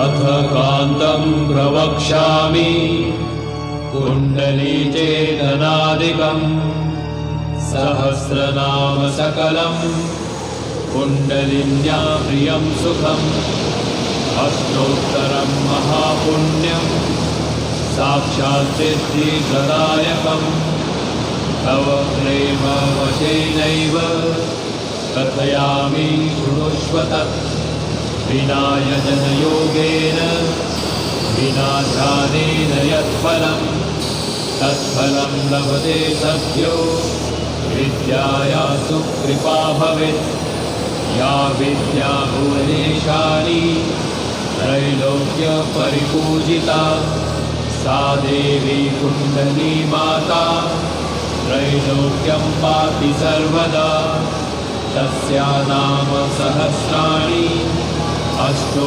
अथ कान्तं प्रवक्ष्यामि कुण्डलीचेतनादिकम् सहस्रनाम सकलं कुण्डलिन्या प्रियं सुखम् अष्टोत्तरं महापुण्यं साक्षात् सिद्धिप्रदायकम् तव प्रेमवशेनैव कथयामि शृणुष्व तत् विना यजनयोगेन विना ध्यानेन यत्फलं तत्फलं लभते सद्यो विद्याया सुकृपा भवेत् या विद्या भुवनेशानि त्रैलोक्यपरिपूजिता सा देवी कुण्डली माता त्रैलोक्यं पाति सर्वदा तस्या नाम सहस्राणि अष्टो